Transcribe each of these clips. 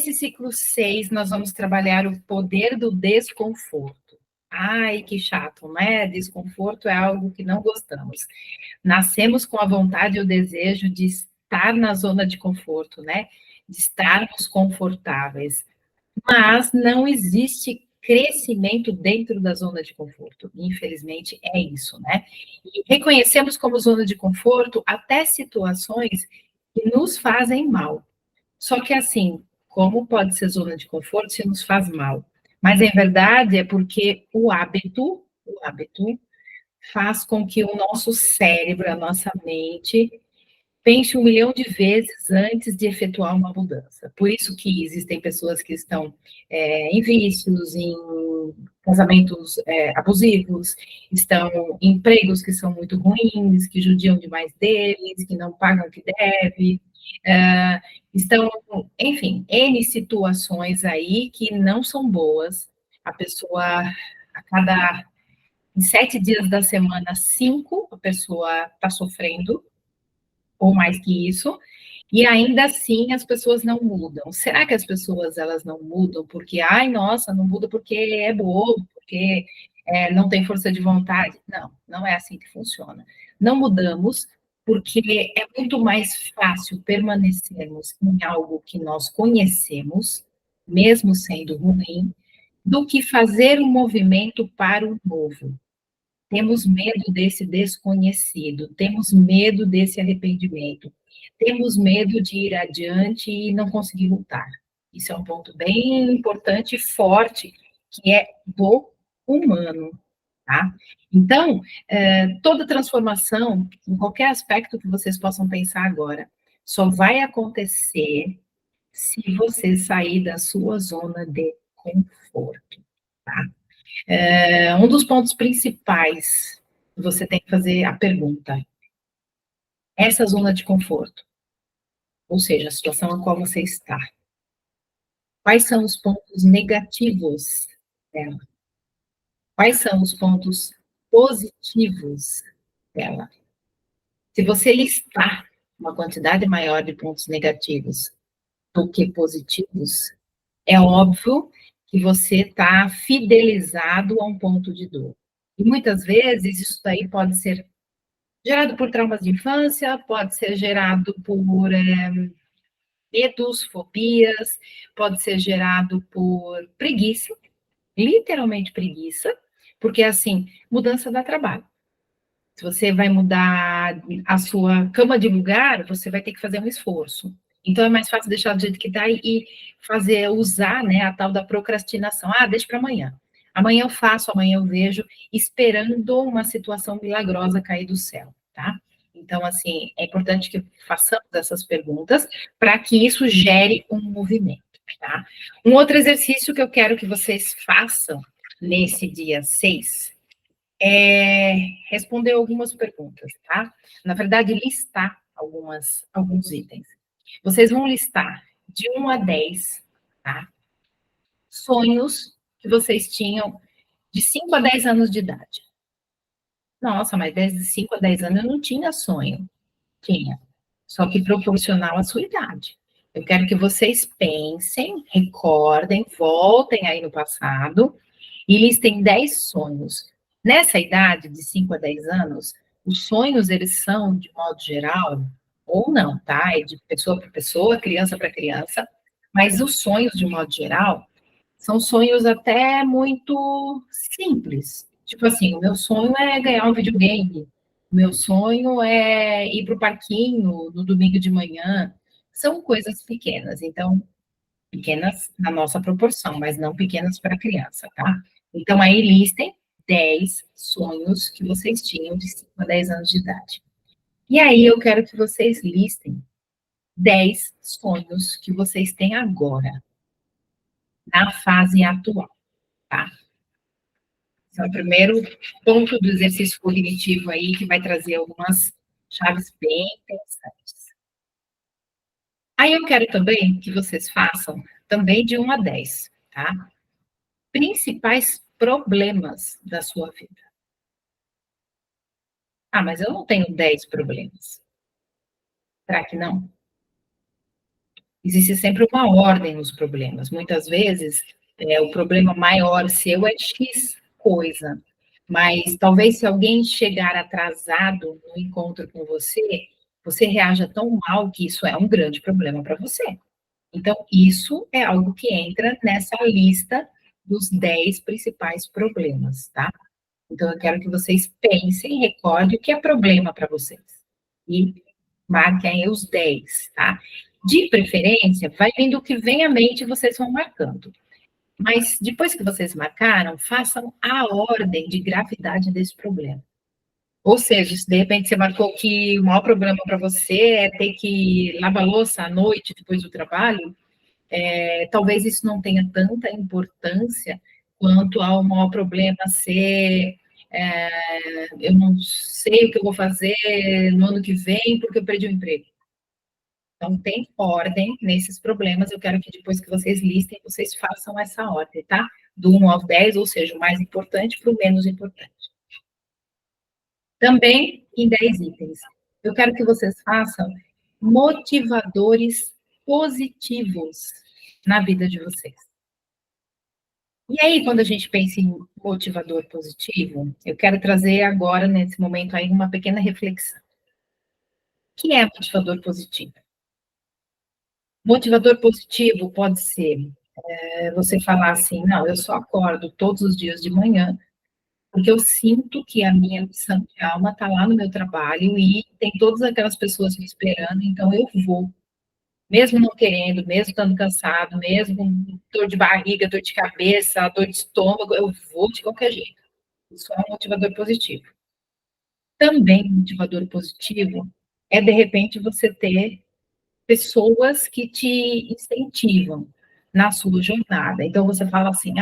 nesse ciclo 6, nós vamos trabalhar o poder do desconforto. Ai, que chato, né? Desconforto é algo que não gostamos. Nascemos com a vontade e o desejo de estar na zona de conforto, né? De estarmos confortáveis. Mas não existe crescimento dentro da zona de conforto. Infelizmente, é isso, né? E reconhecemos como zona de conforto até situações que nos fazem mal. Só que assim, como pode ser zona de conforto se nos faz mal? Mas em verdade é porque o hábito faz com que o nosso cérebro, a nossa mente, pense 1 milhão de vezes antes de efetuar uma mudança. Por isso que existem pessoas que estão em vícios, em casamentos abusivos, estão em empregos que são muito ruins, que judiam demais deles, que não pagam o que deve, estão, enfim, N situações aí que não são boas. A pessoa, a cada em 7 dias da semana, 5, a pessoa está sofrendo, ou mais que isso, e ainda assim as pessoas não mudam. Será que as pessoas elas não mudam porque, ai, nossa, não muda porque é bobo, porque não tem força de vontade? Não, não é assim que funciona. Não mudamos porque é muito mais fácil permanecermos em algo que nós conhecemos, mesmo sendo ruim, do que fazer um movimento para o novo. Temos medo desse desconhecido, temos medo desse arrependimento, temos medo de ir adiante e não conseguir voltar. Isso é um ponto bem importante e forte, que é do humano, tá? Então, toda transformação, em qualquer aspecto que vocês possam pensar agora, só vai acontecer se você sair da sua zona de conforto, tá? Um dos pontos principais, você tem que fazer a pergunta: essa zona de conforto, ou seja, a situação na qual você está, quais são os pontos negativos dela? Quais são os pontos positivos dela? Se você listar uma quantidade maior de pontos negativos do que positivos, é óbvio que você está fidelizado a um ponto de dor. E muitas vezes isso daí pode ser gerado por traumas de infância, pode ser gerado por medos, fobias, pode ser gerado por preguiça, literalmente preguiça, porque assim, mudança dá trabalho. Se você vai mudar a sua cama de lugar, você vai ter que fazer um esforço. Então é mais fácil deixar do jeito que está e fazer, usar, né, a tal da procrastinação. Ah, deixa para amanhã. Amanhã eu faço, amanhã eu vejo, esperando uma situação milagrosa cair do céu, tá? Então, assim, é importante que façamos essas perguntas para que isso gere um movimento, tá? Um outro exercício que eu quero que vocês façam nesse dia 6 responder algumas perguntas, tá? Na verdade, listar alguns itens. Vocês vão listar de 1 a 10, tá? Sonhos que vocês tinham de 5 a 10 anos de idade. Nossa, mas desde 5 a 10 anos eu não tinha sonho. Tinha. Só que proporcional à sua idade. Eu quero que vocês pensem, recordem, voltem aí no passado e listem 10 sonhos. Nessa idade, de 5 a 10 anos, os sonhos, eles são, de modo geral, ou não, tá? É de pessoa para pessoa, criança para criança, mas os sonhos, de modo geral, são sonhos até muito simples. Tipo assim, o meu sonho é ganhar um videogame, o meu sonho é ir para o parquinho no domingo de manhã. São coisas pequenas, então, pequenas na nossa proporção, mas não pequenas para criança, tá? Então, aí listem 10 sonhos que vocês tinham de 5 a 10 anos de idade. E aí eu quero que vocês listem 10 sonhos que vocês têm agora, na fase atual, tá? Esse é o primeiro ponto do exercício cognitivo aí, que vai trazer algumas chaves bem interessantes. Aí eu quero também que vocês façam também de 1 a 10, tá? Principais problemas da sua vida. Ah, mas eu não tenho 10 problemas. Será que não? Existe sempre uma ordem nos problemas. Muitas vezes, o problema maior seu é X coisa, mas talvez se alguém chegar atrasado no encontro com você, você reaja tão mal que isso é um grande problema para você. Então, isso é algo que entra nessa lista dos 10 principais problemas, tá? Então, eu quero que vocês pensem, recordem o que é problema para vocês. E marquem aí os 10, tá? De preferência, vai vendo o que vem à mente e vocês vão marcando. Mas depois que vocês marcaram, façam a ordem de gravidade desse problema. Ou seja, se de repente você marcou que o maior problema para você é ter que lavar louça à noite depois do trabalho, talvez isso não tenha tanta importância quanto ao maior problema ser eu não sei o que eu vou fazer no ano que vem porque eu perdi o emprego. Então, tem ordem nesses problemas. Eu quero que depois que vocês listem, vocês façam essa ordem, tá? Do 1 ao 10, ou seja, o mais importante para o menos importante. Também em 10 itens. Eu quero que vocês façam motivadores positivos na vida de vocês. E aí, quando a gente pensa em motivador positivo, eu quero trazer agora, nesse momento aí, uma pequena reflexão. O que é motivador positivo? Motivador positivo pode ser você falar assim, não, eu só acordo todos os dias de manhã, porque eu sinto que a minha missão de alma está lá no meu trabalho e tem todas aquelas pessoas me esperando, então eu vou. Mesmo não querendo, mesmo estando cansado, mesmo com dor de barriga, dor de cabeça, dor de estômago, eu vou de qualquer jeito. Isso é um motivador positivo. Também um motivador positivo é, de repente, você ter pessoas que te incentivam na sua jornada. Então, você fala assim,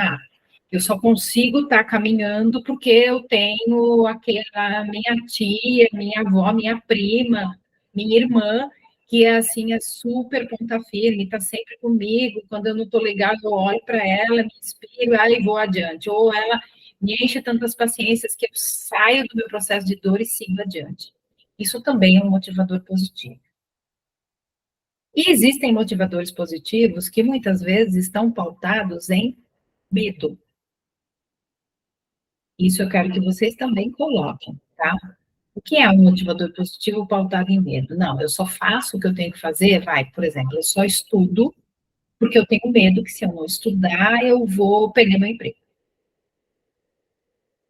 eu só consigo estar caminhando porque eu tenho aquela minha tia, minha avó, minha prima, minha irmã, que é assim, é super ponta firme, está sempre comigo. Quando eu não estou legal, eu olho para ela, me inspiro, aí vou adiante. Ou ela me enche tantas paciências que eu saio do meu processo de dor e sigo adiante. Isso também é um motivador positivo. E existem motivadores positivos que muitas vezes estão pautados em medo. Isso eu quero que vocês também coloquem, tá? O que é um motivador positivo pautado em medo? Não, eu só faço o que eu tenho que fazer, por exemplo, eu só estudo porque eu tenho medo que se eu não estudar, eu vou perder meu emprego.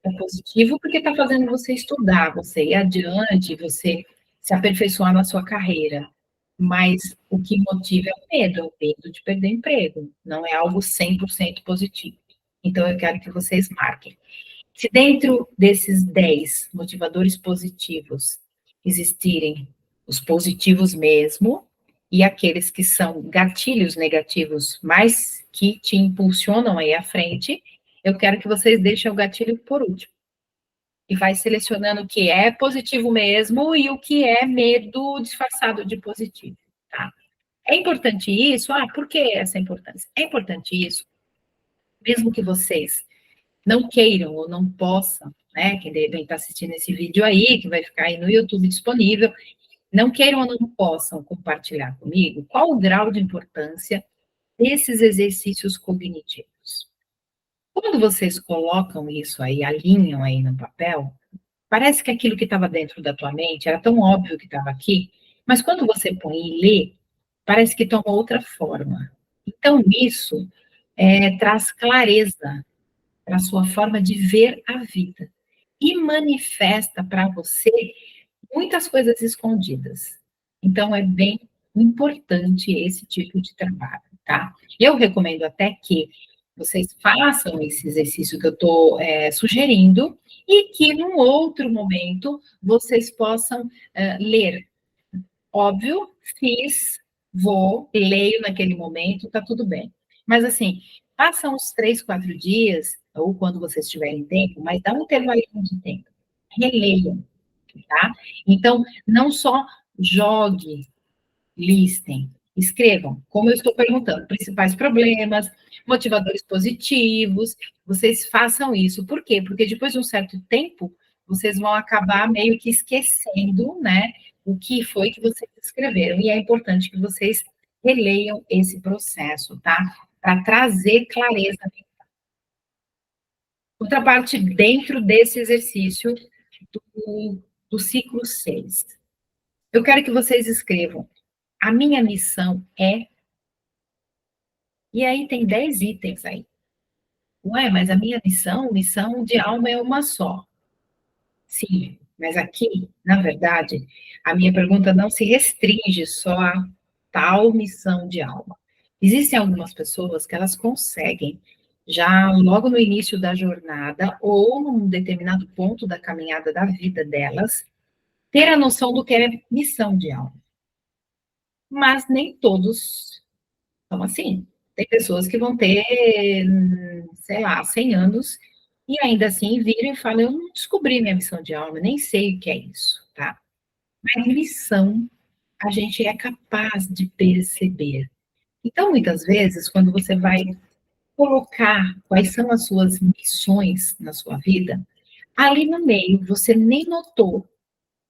É positivo porque está fazendo você estudar, você ir adiante, você se aperfeiçoar na sua carreira. Mas o que motiva é o medo de perder emprego, não é algo 100% positivo. Então, eu quero que vocês marquem. Se dentro desses 10 motivadores positivos existirem os positivos mesmo, e aqueles que são gatilhos negativos, mas que te impulsionam aí à frente, eu quero que vocês deixem o gatilho por último. E vai selecionando o que é positivo mesmo e o que é medo disfarçado de positivo, tá? É importante isso? Por que essa importância? É importante isso, mesmo que vocês não queiram ou não possam, né? Quem de repente está assistindo esse vídeo aí, que vai ficar aí no YouTube disponível, não queiram ou não possam compartilhar comigo qual o grau de importância desses exercícios cognitivos. Quando vocês colocam isso aí, alinham aí no papel, parece que aquilo que estava dentro da tua mente era tão óbvio que estava aqui, mas quando você põe e lê, parece que toma outra forma. Então, isso traz clareza para a sua forma de ver a vida e manifesta para você muitas coisas escondidas. Então, é bem importante esse tipo de trabalho, tá? Eu recomendo até que vocês façam esse exercício que eu estou sugerindo e que, num outro momento, vocês possam ler. Óbvio, fiz, vou, leio naquele momento, tá tudo bem. Mas, assim, passa uns 3, 4 dias, ou quando vocês tiverem tempo, mas dá um intervalinho de tempo. Releiam, tá? Então, não só jogue, listem, escrevam, como eu estou perguntando, principais problemas, motivadores positivos, vocês façam isso. Por quê? Porque depois de um certo tempo, vocês vão acabar meio que esquecendo, né, o que foi que vocês escreveram. E é importante que vocês releiam esse processo, tá? Para trazer clareza. Outra parte dentro desse exercício do ciclo 6. Eu quero que vocês escrevam: a minha missão é. E aí tem 10 itens aí. Ué, mas a minha missão de alma é uma só. Sim, mas aqui, na verdade, a minha pergunta não se restringe só a tal missão de alma. Existem algumas pessoas que elas conseguem, já logo no início da jornada, ou num determinado ponto da caminhada da vida delas, ter a noção do que é missão de alma. Mas nem todos são assim. Tem pessoas que vão ter, sei lá, 100 anos e ainda assim viram e falam: eu não descobri minha missão de alma, nem sei o que é isso, tá? Mas missão a gente é capaz de perceber. Então, muitas vezes, quando você vai colocar quais são as suas missões na sua vida, ali no meio você nem notou,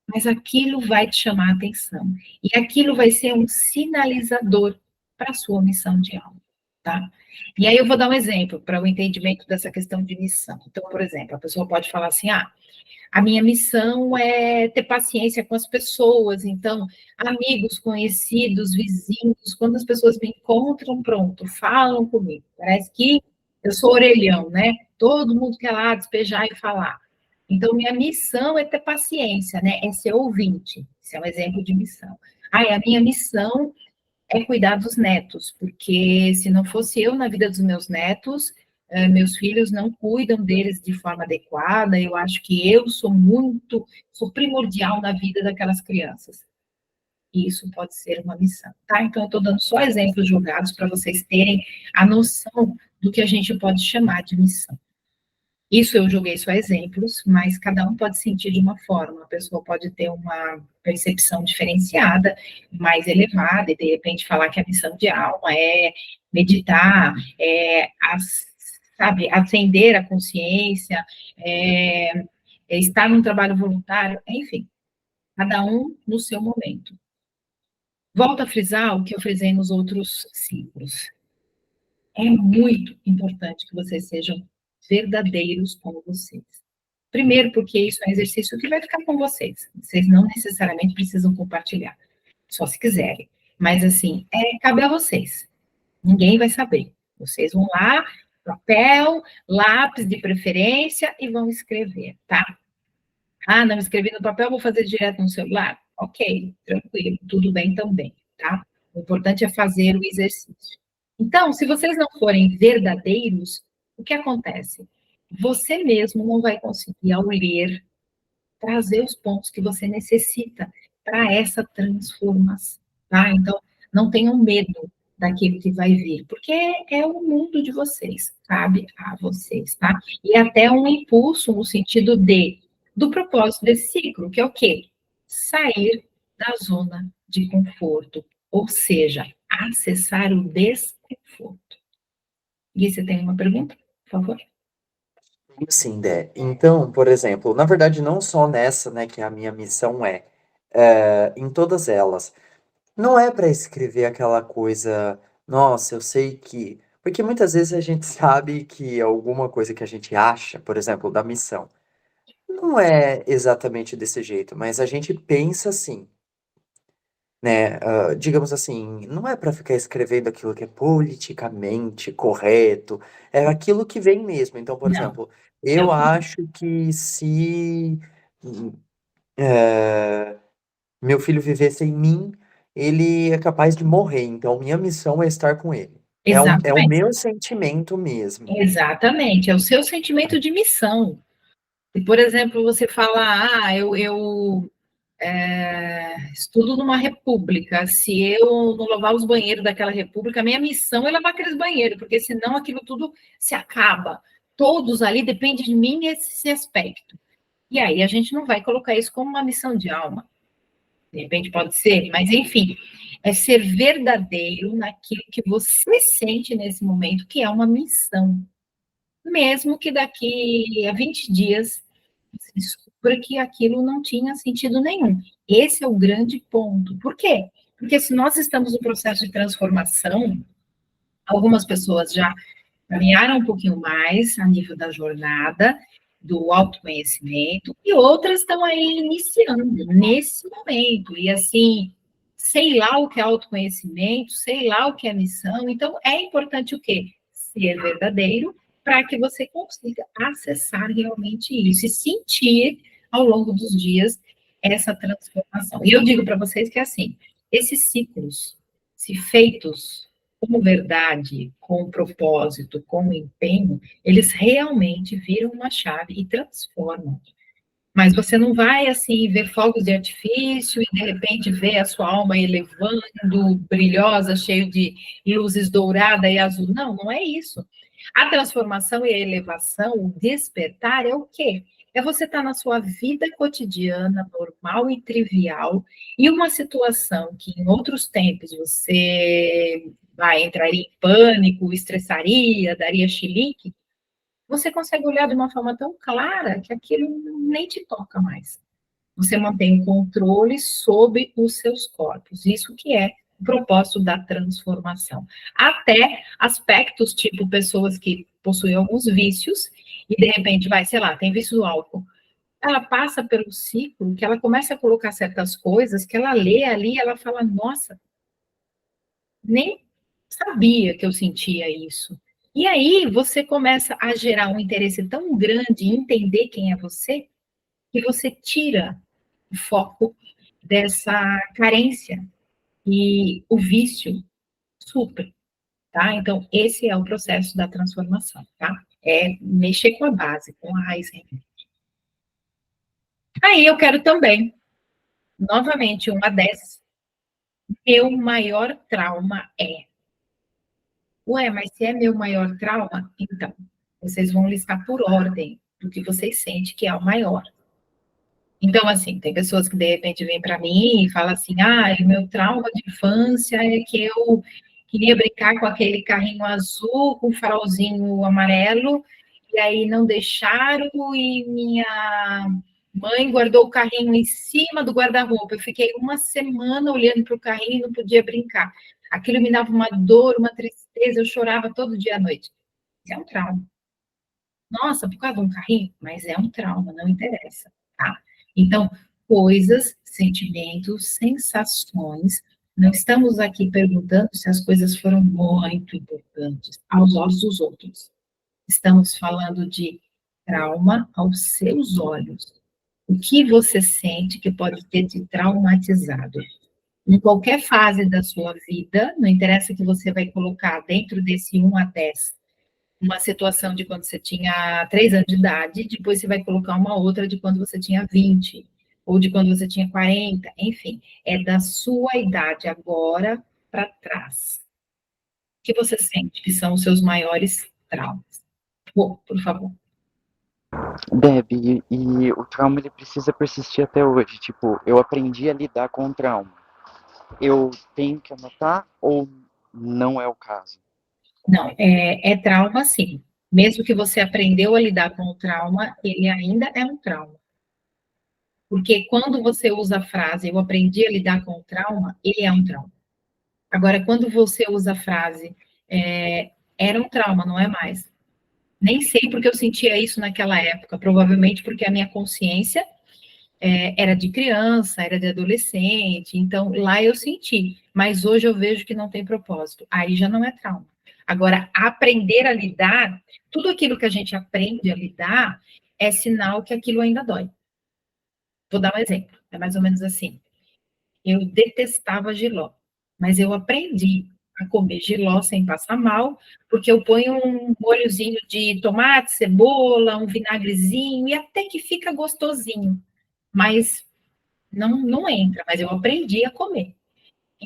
mas aquilo vai te chamar a atenção. E aquilo vai ser um sinalizador para a sua missão de alma, tá? E aí eu vou dar um exemplo para o entendimento dessa questão de missão. Então, por exemplo, a pessoa pode falar assim: ah, a minha missão é ter paciência com as pessoas, então, amigos, conhecidos, vizinhos, quando as pessoas me encontram, pronto, falam comigo. Parece que eu sou orelhão, né? Todo mundo quer lá despejar e falar. Então, minha missão é ter paciência, né? É ser ouvinte. Esse é um exemplo de missão. Ai, a minha missão é cuidar dos netos, porque se não fosse eu na vida dos meus netos, meus filhos não cuidam deles de forma adequada, eu acho que eu sou primordial na vida daquelas crianças. E isso pode ser uma missão, tá? Então, eu estou dando só exemplos jogados para vocês terem a noção do que a gente pode chamar de missão. Isso eu joguei só exemplos, mas cada um pode sentir de uma forma. A pessoa pode ter uma percepção diferenciada, mais elevada, e de repente falar que a missão de alma é meditar, sabe, acender a consciência, estar num trabalho voluntário, enfim, cada um no seu momento. Volto a frisar o que eu frisei nos outros ciclos. É muito importante que vocês sejam verdadeiros com vocês. Primeiro, porque isso é um exercício que vai ficar com vocês. Vocês não necessariamente precisam compartilhar, só se quiserem. Mas, assim, cabe a vocês. Ninguém vai saber. Vocês vão lá, papel, lápis de preferência e vão escrever, tá? Ah, não escrevi no papel, vou fazer direto no celular? Ok, tranquilo, tudo bem também, tá? O importante é fazer o exercício. Então, se vocês não forem verdadeiros, o que acontece? Você mesmo não vai conseguir, ao ler, trazer os pontos que você necessita para essa transformação, tá? Então, não tenham medo daquilo que vai vir, porque é o mundo de vocês, cabe a vocês, tá? E até um impulso no sentido do propósito desse ciclo, que é o quê? Sair da zona de conforto, ou seja, acessar o desconforto. E você tem uma pergunta, por favor? Sim, Dé. Então, por exemplo, na verdade, não só nessa, né, que a minha missão em todas elas, não é para escrever aquela coisa, nossa, eu sei que. Porque muitas vezes a gente sabe que alguma coisa que a gente acha, por exemplo, da missão, não é exatamente desse jeito, mas a gente pensa assim, né? Digamos assim, não é para ficar escrevendo aquilo que é politicamente correto, é aquilo que vem mesmo. Então, por Não, exemplo, eu eu também. acho que se hum, eh, meu filho viver sem mim, ele é capaz de morrer. Então, minha missão é estar com ele. É o Exatamente. meu sentimento mesmo. Exatamente, é o seu sentimento de missão. Se, por exemplo, você fala, eu estudo numa república, se eu não lavar os banheiros daquela república, a minha missão é lavar aqueles banheiros, porque senão aquilo tudo se acaba. Todos ali dependem de mim nesse aspecto. E aí a gente não vai colocar isso como uma missão de alma. De repente pode ser, mas enfim, é ser verdadeiro naquilo que você sente nesse momento, que é uma missão. Mesmo que daqui a 20 dias você descubra que aquilo não tinha sentido nenhum. Esse é o grande ponto. Por quê? Porque se nós estamos no processo de transformação, algumas pessoas já caminharam um pouquinho mais a nível da jornada, do autoconhecimento, e outras estão aí iniciando nesse momento. E assim, sei lá o que é autoconhecimento, sei lá o que é missão. Então, é importante o quê? Ser verdadeiro para que você consiga acessar realmente isso e sentir ao longo dos dias essa transformação. E eu digo para vocês que assim, esses ciclos, se feitos com verdade, com propósito, com empenho, eles realmente viram uma chave e transformam. Mas você não vai, assim, ver fogos de artifício e, de repente, ver a sua alma elevando, brilhosa, cheio de luzes dourada e azul. Não, não é isso. A transformação e a elevação, o despertar, é o quê? É você estar na sua vida cotidiana, normal e trivial, e uma situação que em outros tempos você entraria em pânico, estressaria, daria chilique, você consegue olhar de uma forma tão clara que aquilo nem te toca mais. Você mantém o controle sobre os seus corpos. Isso que é o propósito da transformação. Até aspectos, tipo pessoas que possuem alguns vícios e de repente vai, sei lá, tem vício do álcool. Ela passa pelo ciclo que ela começa a colocar certas coisas que ela lê ali, ela fala, nossa, nem sabia que eu sentia isso. E aí você começa a gerar um interesse tão grande em entender quem é você, que você tira o foco dessa carência e o vício supre, tá? Então, esse é o processo da transformação, tá? É mexer com a base, com a raiz. Aí eu quero também, novamente, uma dessas. Meu maior trauma é. Ué, mas se é meu maior trauma, então, vocês vão listar por ordem do que vocês sentem que é o maior. Então, assim, tem pessoas que de repente vêm para mim e falam assim: ah, o meu trauma de infância é que eu queria brincar com aquele carrinho azul com farolzinho amarelo, e aí não deixaram, e minha mãe guardou o carrinho em cima do guarda-roupa. Eu fiquei uma semana olhando para o carrinho e não podia brincar. Aquilo me dava uma dor, uma tristeza, eu chorava todo dia à noite. Isso é um trauma. Nossa, por causa de um carrinho? Mas é um trauma, não interessa, tá? Então, coisas, sentimentos, sensações. Não estamos aqui perguntando se as coisas foram muito importantes aos olhos dos outros. Estamos falando de trauma aos seus olhos. O que você sente que pode ter te traumatizado? Em qualquer fase da sua vida, não interessa que você vai colocar dentro desse 1 a 10 uma situação de quando você tinha 3 anos de idade, depois você vai colocar uma outra de quando você tinha 20, ou de quando você tinha 40, enfim, é da sua idade agora para trás. O que você sente que são os seus maiores traumas? Por favor. Deb, e o trauma ele precisa persistir até hoje. Tipo, eu aprendi a lidar com o trauma. Eu tenho que anotar ou não é o caso? Não, é trauma sim. Mesmo que você aprendeu a lidar com o trauma, ele ainda é um trauma. Porque quando você usa a frase, eu aprendi a lidar com o trauma, ele é um trauma. Agora, quando você usa a frase, era um trauma, não é mais. Nem sei porque eu sentia isso naquela época, provavelmente porque a minha consciência era de criança, era de adolescente, então lá eu senti, mas hoje eu vejo que não tem propósito, aí já não é trauma. Agora, aprender a lidar, tudo aquilo que a gente aprende a lidar é sinal que aquilo ainda dói. Vou dar um exemplo, é mais ou menos assim. Eu detestava jiló, mas eu aprendi a comer jiló sem passar mal, porque eu ponho um molhozinho de tomate, cebola, um vinagrezinho, e até que fica gostosinho, mas não entra, mas eu aprendi a comer.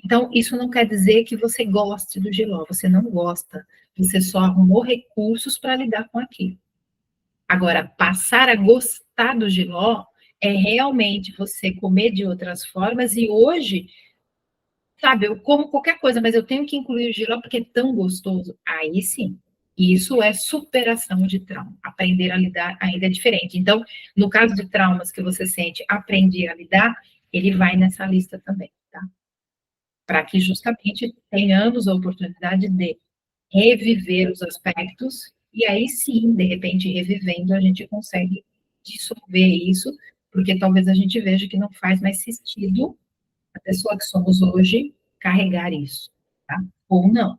Então, isso não quer dizer que você goste do jiló, você não gosta, você só arrumou recursos para lidar com aquilo. Agora, passar a gostar do jiló é realmente você comer de outras formas, e hoje, sabe, eu como qualquer coisa, mas eu tenho que incluir o jiló porque é tão gostoso. Aí sim, isso é superação de trauma. Aprender a lidar ainda é diferente. Então, no caso de traumas que você sente, aprender a lidar, ele vai nessa lista também, tá? para que justamente tenhamos a oportunidade de reviver os aspectos, e aí sim, de repente, revivendo, a gente consegue dissolver isso, porque talvez a gente veja que não faz mais sentido a pessoa que somos hoje carregar isso, tá? Ou não.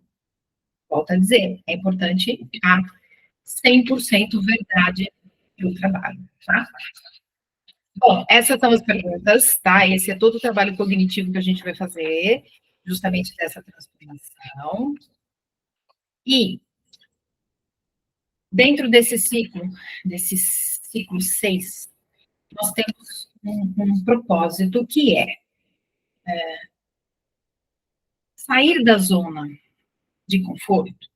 Volto a dizer, é importante a 100% verdade do trabalho, tá? Bom, essas são as perguntas, tá? Esse é todo o trabalho cognitivo que a gente vai fazer, justamente dessa transformação. E dentro desse ciclo 6, nós temos um propósito que é sair da zona de conforto,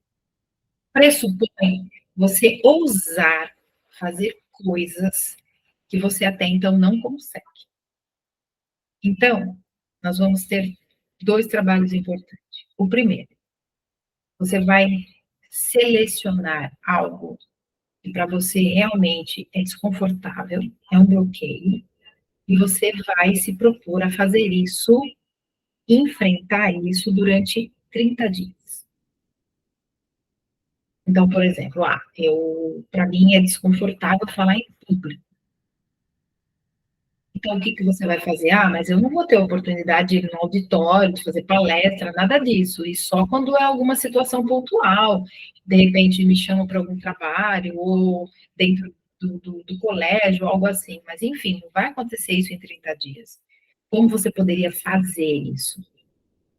pressupõe você ousar fazer coisas que você até então não consegue. Então, nós vamos ter 2 trabalhos importantes. O primeiro, você vai selecionar algo que para você realmente é desconfortável, é um bloqueio, e você vai se propor a fazer isso, enfrentar isso durante 30 dias. Então, por exemplo, para mim é desconfortável falar em público. Então, o que que você vai fazer? Mas eu não vou ter oportunidade de ir no auditório, de fazer palestra, nada disso. E só quando é alguma situação pontual. De repente, me chamam para algum trabalho, ou dentro do colégio, algo assim. Mas, enfim, não vai acontecer isso em 30 dias. Como você poderia fazer isso?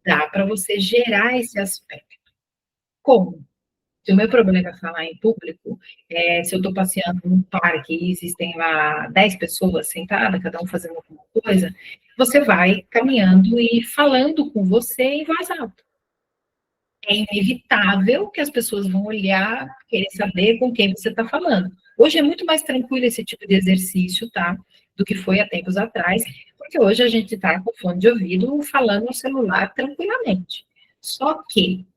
Dá para você gerar esse aspecto. Como? Se o meu problema é falar em público, se eu estou passeando num parque e existem lá 10 pessoas sentadas, cada um fazendo alguma coisa, você vai caminhando e falando com você em voz alta. É inevitável que as pessoas vão olhar, querer saber com quem você está falando. Hoje é muito mais tranquilo esse tipo de exercício, tá? Do que foi há tempos atrás, porque hoje a gente está com fone de ouvido falando no celular tranquilamente. Só que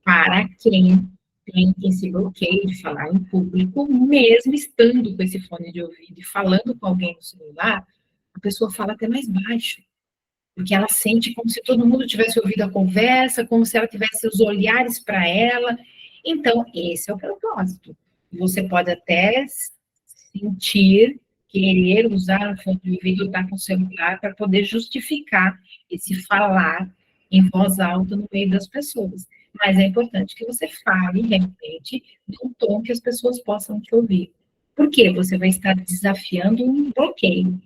para quem tem esse bloqueio de falar em público, mesmo estando com esse fone de ouvido e falando com alguém no celular, a pessoa fala até mais baixo, porque ela sente como se todo mundo tivesse ouvido a conversa, como se ela tivesse os olhares para ela. Então, esse é o propósito. Você pode até sentir, querer usar o fone de ouvido, estar com o celular para poder justificar esse falar em voz alta no meio das pessoas. Mas é importante que você fale, realmente, num tom que as pessoas possam te ouvir. Por quê? Você vai estar desafiando um bloqueio.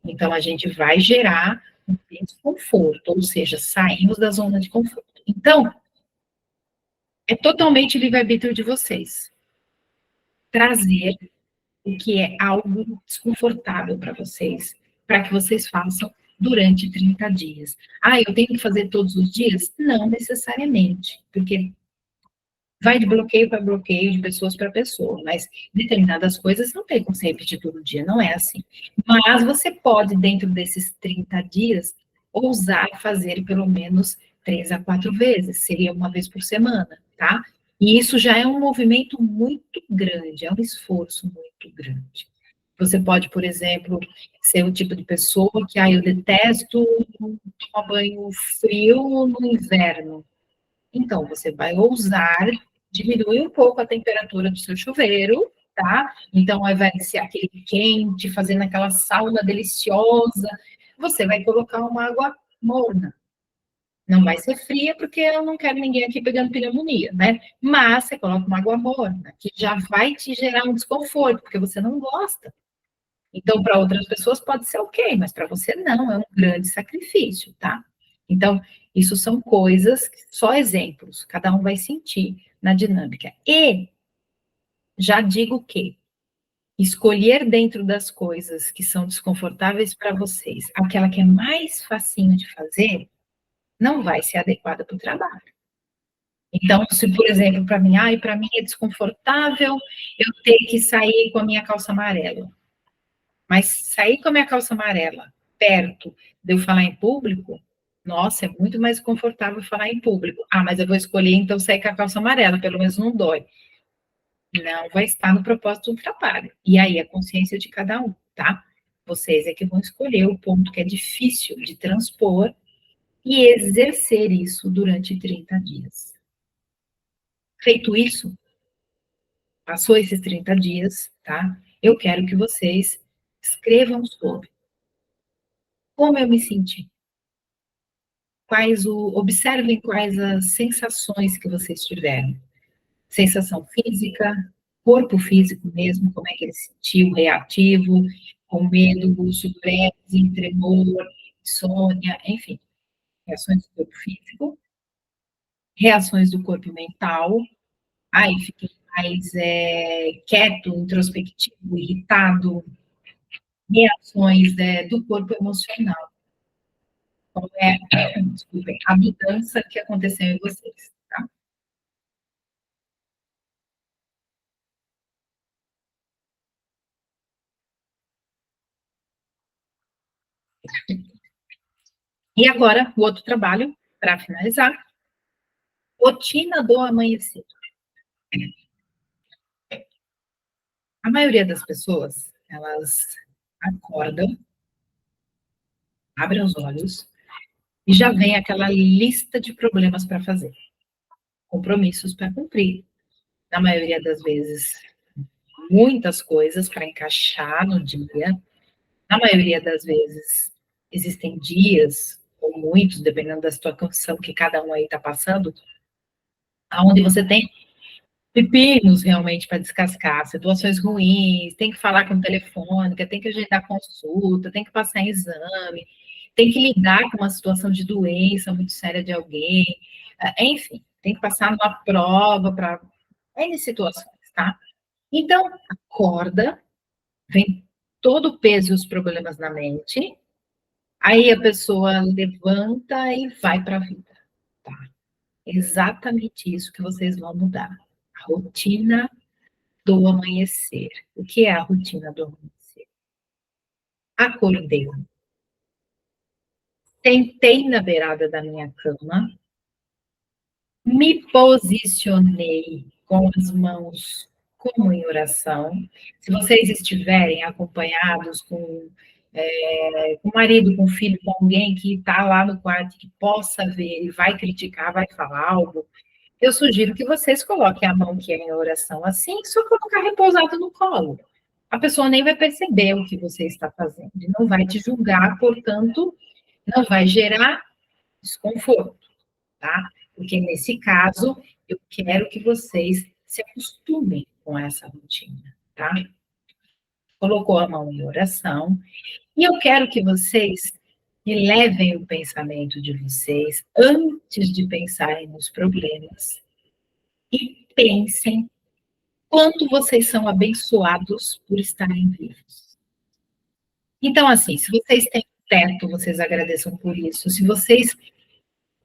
Então, a gente vai gerar um desconforto, ou seja, saímos da zona de conforto. Então, é totalmente livre-arbítrio de vocês trazer o que é algo desconfortável para vocês, para que vocês façam durante 30 dias. Eu tenho que fazer todos os dias? Não necessariamente, porque vai de bloqueio para bloqueio, de pessoas para pessoa, mas determinadas coisas não tem como você repetir todo dia, não é assim. Mas você pode, dentro desses 30 dias, ousar fazer pelo menos 3 a 4 vezes, seria uma vez por semana, tá? E isso já é um movimento muito grande, é um esforço muito grande. Você pode, por exemplo, ser o tipo de pessoa que, eu detesto tomar banho frio no inverno. Então, você vai ousar diminuir um pouco a temperatura do seu chuveiro, tá? Então, ao invés de ser aquele quente, fazendo aquela sauna deliciosa, você vai colocar uma água morna. Não vai ser fria, porque eu não quero ninguém aqui pegando pneumonia, né? Mas você coloca uma água morna, que já vai te gerar um desconforto, porque você não gosta. Então, para outras pessoas pode ser ok, mas para você não, é um grande sacrifício, tá? Então, isso são coisas, só exemplos, cada um vai sentir na dinâmica. E já digo que escolher dentro das coisas que são desconfortáveis para vocês, aquela que é mais facinho de fazer, não vai ser adequada para o trabalho. Então, se, por exemplo, para mim é desconfortável eu ter que sair com a minha calça amarela. Mas sair com a minha calça amarela perto de eu falar em público, nossa, é muito mais confortável falar em público. Mas eu vou escolher então sair com a calça amarela, pelo menos não dói. Não vai estar no propósito do trabalho. E aí a consciência de cada um, tá? Vocês é que vão escolher o ponto que é difícil de transpor e exercer isso durante 30 dias. Feito isso, passou esses 30 dias, tá? Eu quero que vocês escrevam sobre como eu me senti. Observem quais as sensações que vocês tiveram. Sensação física, corpo físico mesmo, como é que ele se sentiu, reativo, com medo, buço breve, tremor, insônia, enfim. Reações do corpo físico, reações do corpo mental, aí fiquei mais quieto, introspectivo, irritado, reações do corpo emocional. Qual é, desculpem, a mudança que aconteceu em vocês, tá? E agora, o outro trabalho, para finalizar, rotina do amanhecer. A maioria das pessoas, elas acordam, abrem os olhos e já vem aquela lista de problemas para fazer, compromissos para cumprir. Na maioria das vezes, muitas coisas para encaixar no dia. Na maioria das vezes, existem dias, ou muitos, dependendo da situação que cada um aí está passando, onde você tem pepinos realmente para descascar, situações ruins, tem que falar com telefônica, tem que agendar consulta, tem que passar em exame, tem que lidar com uma situação de doença muito séria de alguém, enfim, tem que passar numa prova para N situações, tá? Então, acorda, vem todo o peso e os problemas na mente, aí a pessoa levanta e vai para a vida, tá? Exatamente isso que vocês vão mudar. A rotina do amanhecer. O que é a rotina do amanhecer? Acordei, sentei na beirada da minha cama, me posicionei com as mãos como em oração. Se vocês estiverem acompanhados com o marido, com o filho, com alguém que está lá no quarto, que possa ver e vai criticar, vai falar algo, eu sugiro que vocês coloquem a mão que é em oração assim, só colocar repousado no colo. A pessoa nem vai perceber o que você está fazendo, e não vai te julgar, portanto, não vai gerar desconforto, tá? Porque nesse caso, eu quero que vocês se acostumem com essa rotina, tá? Colocou a mão em oração, e eu quero que vocês elevem o pensamento de vocês antes de pensarem nos problemas e pensem quanto vocês são abençoados por estarem vivos. Então, assim, se vocês têm teto, vocês agradeçam por isso. Se vocês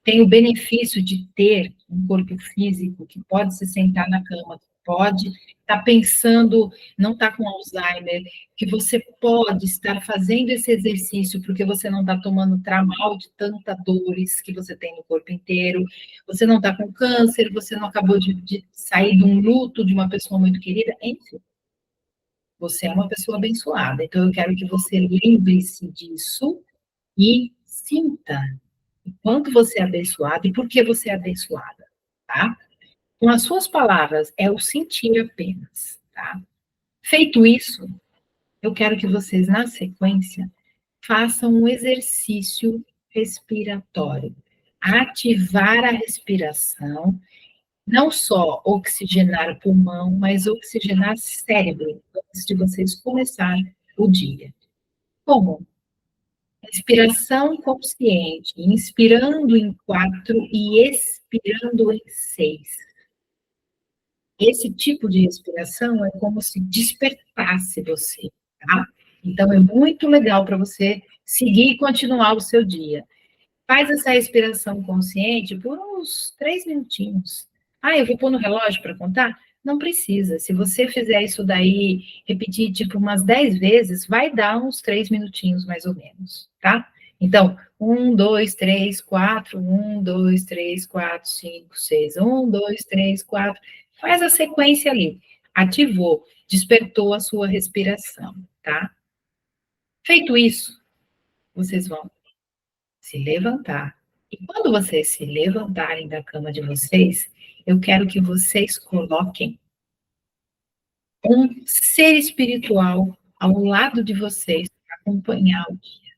têm o benefício de ter um corpo físico que pode se sentar na cama, que pode estar pensando, não está com Alzheimer, que você pode estar fazendo esse exercício porque você não está tomando tramal de tanta dores que você tem no corpo inteiro, você não está com câncer, você não acabou de sair de um luto de uma pessoa muito querida, enfim. Você é uma pessoa abençoada. Então, eu quero que você lembre-se disso e sinta o quanto você é abençoada e por que você é abençoada, tá? Com as suas palavras, é o sentir apenas, tá? Feito isso, eu quero que vocês, na sequência, façam um exercício respiratório. Ativar a respiração, não só oxigenar o pulmão, mas oxigenar o cérebro, antes de vocês começarem o dia. Como? Respiração consciente, inspirando em 4 e expirando em 6. Esse tipo de respiração é como se despertasse você, tá? Então, é muito legal para você seguir e continuar o seu dia. Faz essa respiração consciente por uns 3 minutinhos. Ah, eu vou pôr no relógio para contar? Não precisa. Se você fizer isso daí, repetir tipo umas 10 vezes, vai dar uns 3 minutinhos mais ou menos, tá? Então, 1, 2, 3, 4, 1, 2, 3, 4, 5, 6, 1, 2, 3, 4. Faz a sequência ali. Ativou, despertou a sua respiração, tá? Feito isso, vocês vão se levantar, E quando vocês se levantarem da cama de vocês, eu quero que vocês coloquem um ser espiritual ao lado de vocês para acompanhar o dia.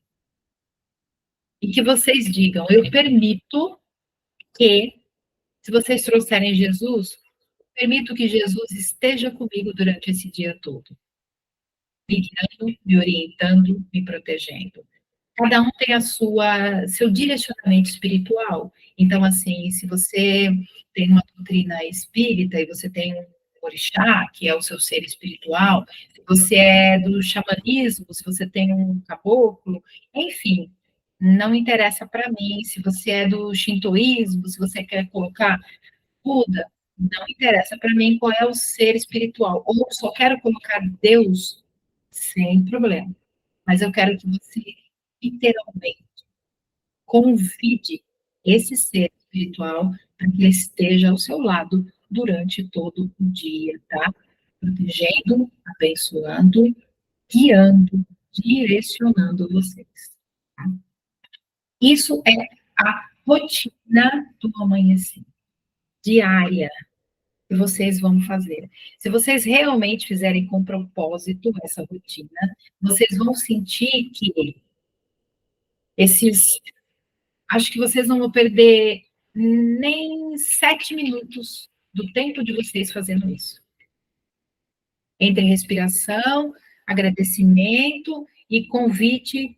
E que vocês digam: eu permito que, se vocês trouxerem Jesus, permito que Jesus esteja comigo durante esse dia todo, me guiando, me orientando, me protegendo. Cada um tem seu direcionamento espiritual. Então, assim, se você tem uma doutrina espírita e você tem um orixá, que é o seu ser espiritual, se você é do xamanismo, se você tem um caboclo, enfim, não interessa para mim. Se você é do shintoísmo, se você quer colocar Buda, não interessa para mim qual é o ser espiritual. Ou só quero colocar Deus, sem problema. Mas eu quero que você, literalmente, convide esse ser espiritual para que ele esteja ao seu lado durante todo o dia, tá? Protegendo, abençoando, guiando, direcionando vocês. Tá? Isso é a rotina do amanhecer, diária, que vocês vão fazer. Se vocês realmente fizerem com propósito essa rotina, vocês vão sentir que esses acho que vocês não vão perder nem 7 minutos do tempo de vocês fazendo isso. Entre respiração, agradecimento e convite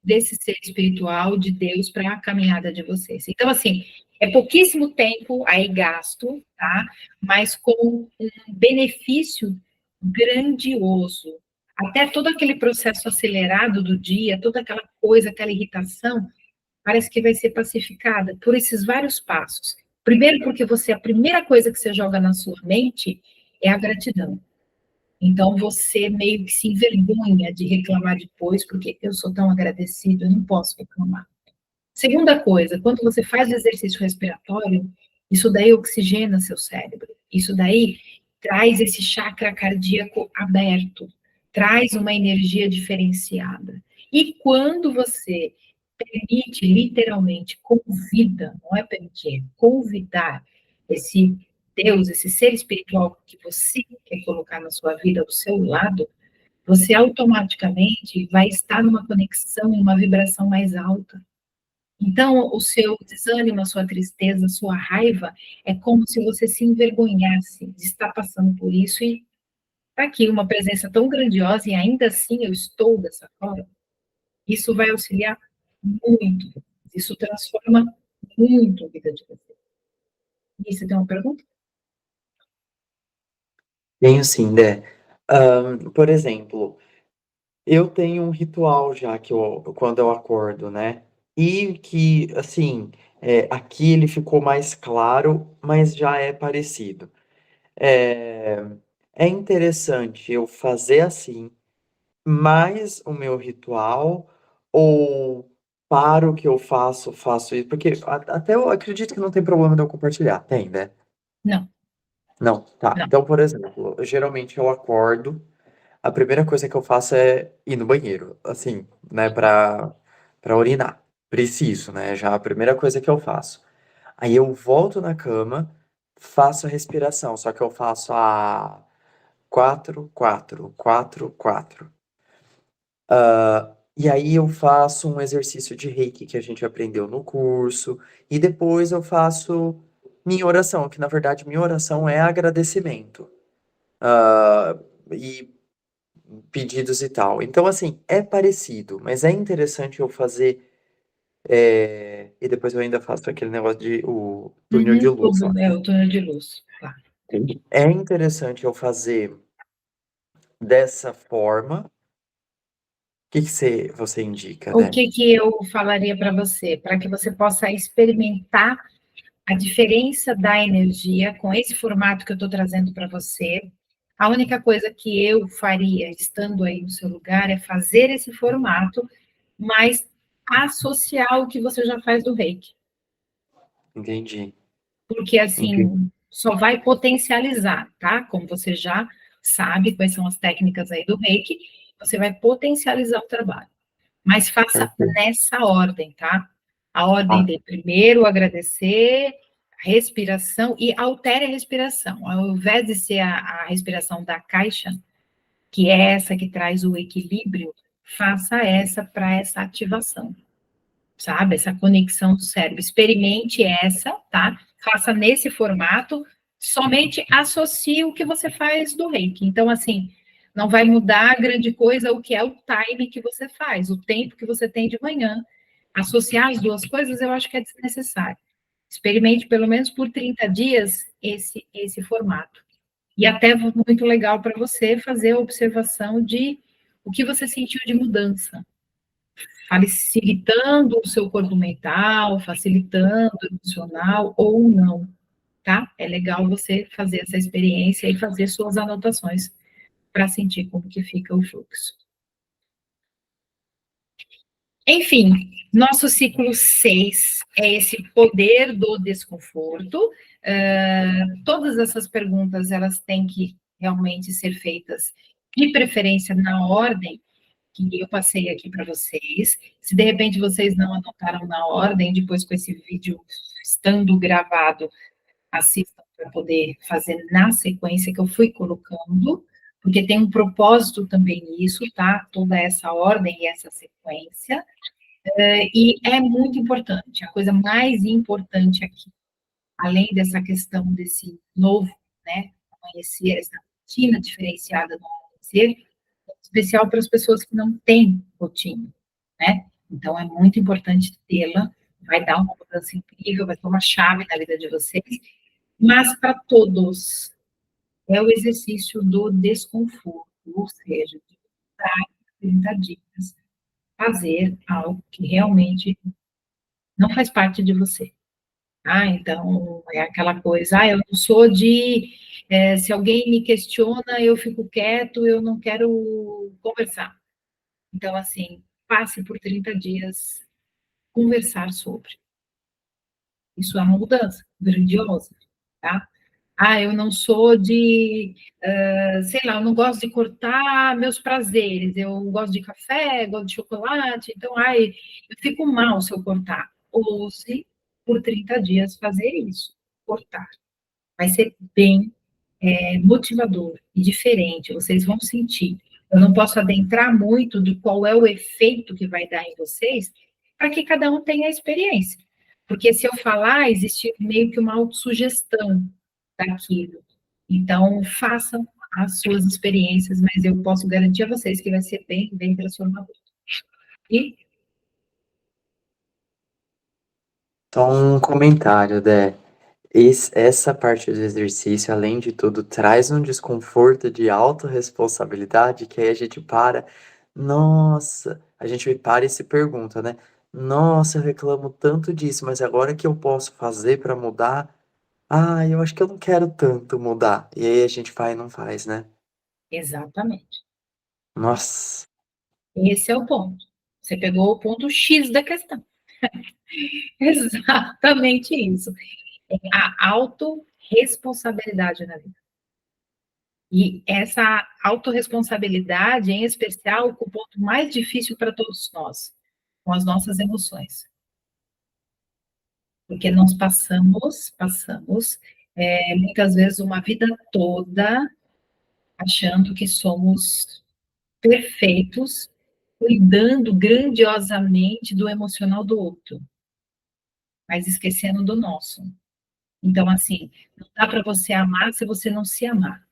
desse ser espiritual, de Deus, para a caminhada de vocês. Então, assim, é pouquíssimo tempo aí gasto, tá? Mas com um benefício grandioso. Até todo aquele processo acelerado do dia, toda aquela coisa, aquela irritação, parece que vai ser pacificada por esses vários passos. Primeiro, porque a primeira coisa que você joga na sua mente é a gratidão. Então, você meio que se envergonha de reclamar depois, porque eu sou tão agradecido, eu não posso reclamar. Segunda coisa, quando você faz o exercício respiratório, isso daí oxigena seu cérebro. Isso daí traz esse chakra cardíaco aberto, traz uma energia diferenciada. E quando você permite, literalmente, convida, não é permitir, convidar esse Deus, esse ser espiritual que você quer colocar na sua vida ao seu lado, você automaticamente vai estar numa conexão, em uma vibração mais alta. Então, o seu desânimo, a sua tristeza, a sua raiva, é como se você se envergonhasse de estar passando por isso e está aqui uma presença tão grandiosa e ainda assim eu estou dessa forma. Isso vai auxiliar muito. Isso transforma muito a vida de você. E você tem uma pergunta? Tenho sim, né? Por exemplo, eu tenho um ritual já que quando eu acordo, né? E que, assim, aqui ele ficou mais claro, mas já é parecido. É, é interessante eu fazer assim, mais o meu ritual, ou para o que eu faço isso, porque até eu acredito que não tem problema de eu compartilhar, tem, né? Não, Não, tá. não. Então, por exemplo, geralmente eu acordo, a primeira coisa que eu faço é ir no banheiro, assim, né, pra urinar. Preciso, né? Já a primeira coisa que eu faço. Aí eu volto na cama, faço a respiração, só que eu faço a 4, 4, 4, 4. E aí eu faço um exercício de Reiki que a gente aprendeu no curso, e depois eu faço minha oração, que na verdade minha oração é agradecimento, e pedidos e tal. Então, assim, é parecido, mas é interessante eu fazer, e depois eu ainda faço aquele negócio de o túnel de Uhum, luz lá. é o túnel de luz. Tá. É interessante eu fazer dessa forma. O que que você indica, O né? que que eu falaria para você? Para que você possa experimentar a diferença da energia com esse formato que eu estou trazendo para você. A única coisa que eu faria, estando aí no seu lugar, é fazer esse formato, mas associar o que você já faz do Reiki. Entendi, Porque, entendi. assim, só vai potencializar, tá? Como você já sabe quais são as técnicas aí do Reiki, você vai potencializar o trabalho. Mas faça Perfeito. nessa ordem, tá? A ordem de primeiro agradecer, respiração, e altere a respiração. Ao invés de ser a respiração da caixa, que é essa que traz o equilíbrio, faça essa para essa ativação, sabe? Essa conexão do cérebro. Experimente essa, tá? Faça nesse formato, somente associe o que você faz do Reiki. Então, assim, não vai mudar grande coisa o que é o time que você faz, o tempo que você tem de manhã. Associar as duas coisas, eu acho que é desnecessário. Experimente pelo menos por 30 dias esse formato. E até muito legal para você fazer a observação de o que você sentiu de mudança, facilitando o seu corpo mental, facilitando o emocional ou não, tá? É legal você fazer essa experiência e fazer suas anotações para sentir como que fica o fluxo. Enfim, nosso ciclo 6 é esse poder do desconforto. Todas essas perguntas, elas têm que realmente ser feitas, de preferência na ordem que eu passei aqui para vocês. Se de repente vocês não anotaram na ordem, depois com esse vídeo estando gravado, assistam para poder fazer na sequência que eu fui colocando, porque tem um propósito também nisso, tá? Toda essa ordem e essa sequência. E é muito importante, a coisa mais importante aqui, além dessa questão desse novo, né, amanhecer, essa rotina diferenciada do amanhecer, especial para as pessoas que não têm rotina, né? Então, é muito importante tê-la, vai dar uma mudança incrível, vai ser uma chave na vida de vocês, mas para todos, é o exercício do desconforto, ou seja, de estar 30 dias, fazer algo que realmente não faz parte de você. Ah, então, é aquela coisa, eu não sou de, se alguém me questiona, eu fico quieto, eu não quero conversar. Então, assim, passe por 30 dias conversar sobre. Isso é uma mudança grandiosa, tá? Eu não sou de, sei lá, eu não gosto de cortar meus prazeres, eu gosto de café, gosto de chocolate, então, eu fico mal se eu cortar. Ouse por 30 dias fazer isso, cortar. Vai ser bem motivador e diferente, vocês vão sentir. Eu não posso adentrar muito de qual é o efeito que vai dar em vocês, para que cada um tenha a experiência. Porque se eu falar, existe meio que uma autossugestão daquilo. Então, façam as suas experiências, mas eu posso garantir a vocês que vai ser bem, bem transformador. E Então, um comentário, Dé. Essa parte do exercício, além de tudo, traz um desconforto de autorresponsabilidade que aí a gente para. Nossa, a gente para e se pergunta, né? Nossa, eu reclamo tanto disso, mas agora que eu posso fazer para mudar? Eu acho que eu não quero tanto mudar. E aí a gente vai e não faz, né? exatamente. Nossa. Esse é o ponto. Você pegou o ponto X da questão. Exatamente isso. É a autorresponsabilidade na vida. E essa autorresponsabilidade, em especial, é o ponto mais difícil para todos nós, com as nossas emoções. Porque nós passamos muitas vezes uma vida toda achando que somos perfeitos, cuidando grandiosamente do emocional do outro, mas esquecendo do nosso. Então, assim, não dá para você amar se você não se amar.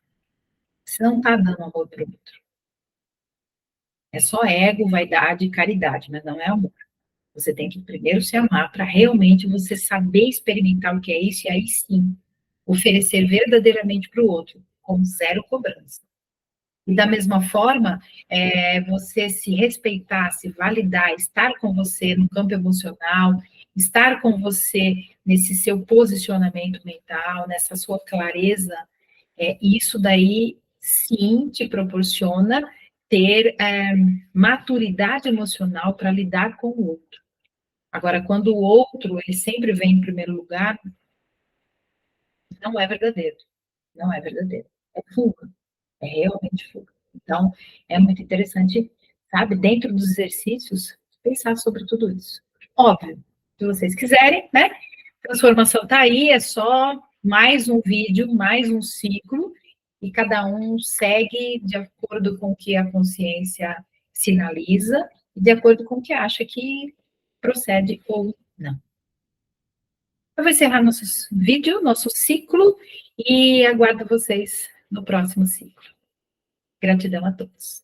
Você não está dando amor para o outro. É só ego, vaidade e caridade, mas não é amor. Você tem que primeiro se amar para realmente você saber experimentar o que é isso e aí sim oferecer verdadeiramente para o outro, com zero cobrança. E da mesma forma, você se respeitar, se validar, estar com você no campo emocional, estar com você nesse seu posicionamento mental, nessa sua clareza, isso daí sim te proporciona ter maturidade emocional para lidar com o outro. Agora, quando o outro, ele sempre vem em primeiro lugar, não é verdadeiro. Não é verdadeiro. É fuga. É realmente fuga. Então, é muito interessante, sabe, dentro dos exercícios, pensar sobre tudo isso. Óbvio, que vocês quiserem, né? Transformação está aí, é só mais um vídeo, mais um ciclo, e cada um segue de acordo com o que a consciência sinaliza, e de acordo com o que acha que procede ou não. Eu vou encerrar nosso vídeo, nosso ciclo, e aguardo vocês no próximo ciclo. Gratidão a todos.